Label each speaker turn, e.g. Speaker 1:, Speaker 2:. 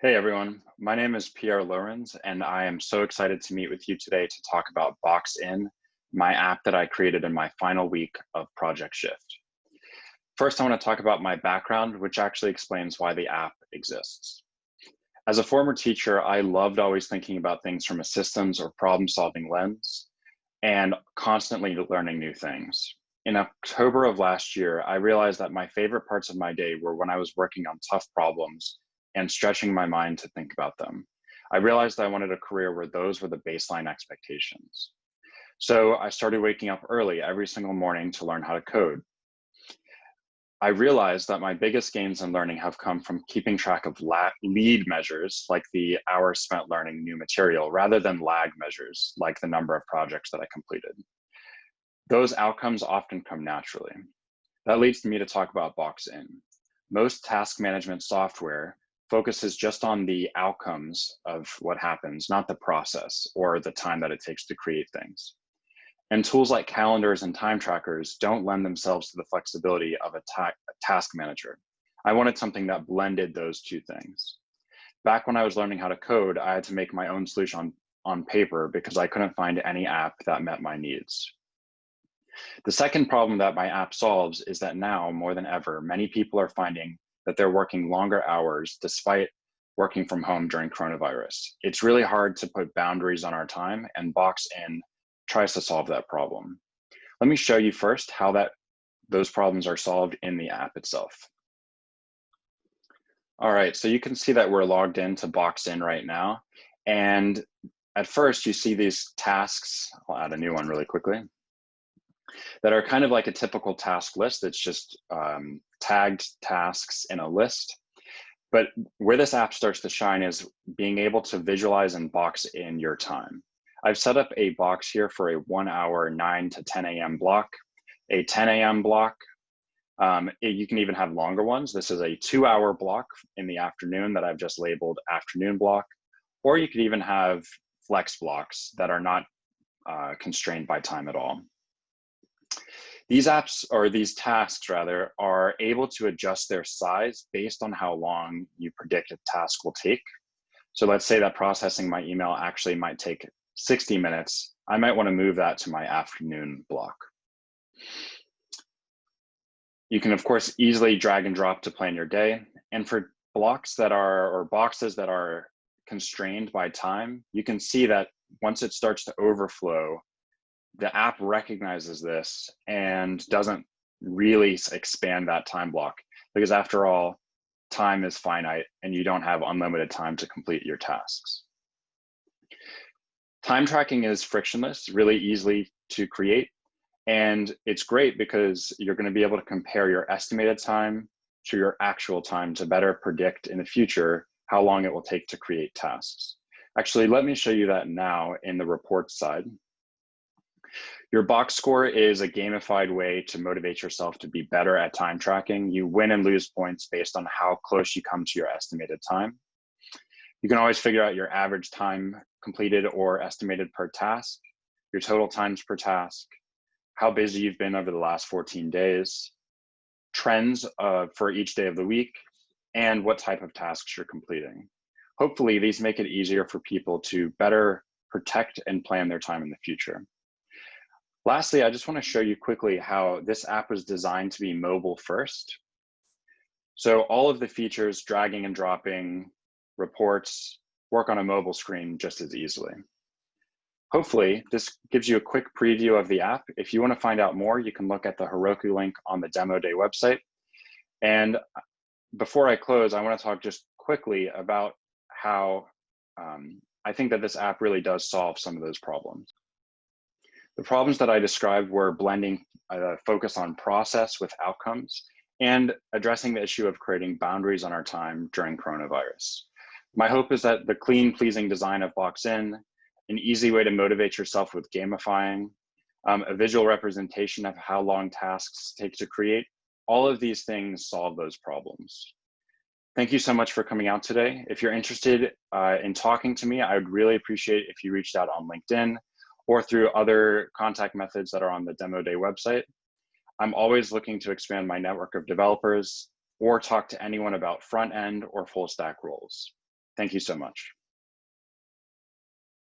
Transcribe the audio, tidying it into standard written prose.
Speaker 1: Hey everyone, my name is Pierre Lourens, and I am so excited to meet with you today to talk about BoxIn, my app that I created in my final week of Project Shift. First, I want to talk about my background, which actually explains why the app exists. As a former teacher, I loved always thinking about things from a systems or problem-solving lens and constantly learning new things. In October of last year, I realized that my favorite parts of my day were when I was working on tough problems and stretching my mind to think about them. I realized I wanted a career where those were the baseline expectations. So I started waking up early every single morning to learn how to code. I realized that my biggest gains in learning have come from keeping track of lead measures, like the hours spent learning new material, rather than lag measures, like the number of projects that I completed. Those outcomes often come naturally. That leads me to talk about BoxIn. Most task management software focuses just on the outcomes of what happens, not the process or the time that it takes to create things. And tools like calendars and time trackers don't lend themselves to the flexibility of a task manager. I wanted something that blended those two things. Back when I was learning how to code, I had to make my own solution on paper because I couldn't find any app that met my needs. The second problem that my app solves is that now, more than ever, many people are finding that they're working longer hours despite working from home during coronavirus. It's really hard to put boundaries on our time, and BoxIn tries to solve that problem. Let me show you first how those problems are solved in the app itself. All right, so you can see that we're logged into BoxIn right now. And at first you see these tasks. I'll add a new one really quickly, that are kind of like a typical task list. It's just tagged tasks in a list. But where this app starts to shine is being able to visualize and box in your time. I've set up a box here for a 1 hour, 9 to 10 a.m. block, a 10 a.m. block. You can even have longer ones. This is a 2-hour block in the afternoon that I've just labeled afternoon block. Or you could even have flex blocks that are not constrained by time at all. These apps, or these tasks rather, are able to adjust their size based on how long you predict a task will take. So let's say that processing my email actually might take 60 minutes. I might want to move that to my afternoon block. You can, of course, easily drag and drop to plan your day. And for blocks that are, or boxes that are constrained by time, you can see that once it starts to overflow, the app recognizes this and doesn't really expand that time block, because after all, time is finite and you don't have unlimited time to complete your tasks. Time tracking is frictionless, really easily to create, and it's great because you're going to be able to compare your estimated time to your actual time to better predict in the future how long it will take to create tasks. Actually, let me show you that now in the reports side. Your box score is a gamified way to motivate yourself to be better at time tracking. You win and lose points based on how close you come to your estimated time. You can always figure out your average time completed or estimated per task, your total times per task, how busy you've been over the last 14 days, trends for each day of the week, and what type of tasks you're completing. Hopefully, these make it easier for people to better protect and plan their time in the future. Lastly, I just want to show you quickly how this app was designed to be mobile first. So all of the features, dragging and dropping, reports, work on a mobile screen just as easily. Hopefully, this gives you a quick preview of the app. If you want to find out more, you can look at the Heroku link on the Demo Day website. And before I close, I want to talk just quickly about how I think that this app really does solve some of those problems. The problems that I described were blending focus on process with outcomes and addressing the issue of creating boundaries on our time during coronavirus. My hope is that the clean, pleasing design of BoxIn, an easy way to motivate yourself with gamifying, a visual representation of how long tasks take to create, all of these things solve those problems. Thank you so much for coming out today. If you're interested in talking to me, I would really appreciate if you reached out on LinkedIn or through other contact methods that are on the Demo Day website. I'm always looking to expand my network of developers or talk to anyone about front end or full stack roles. Thank you so much.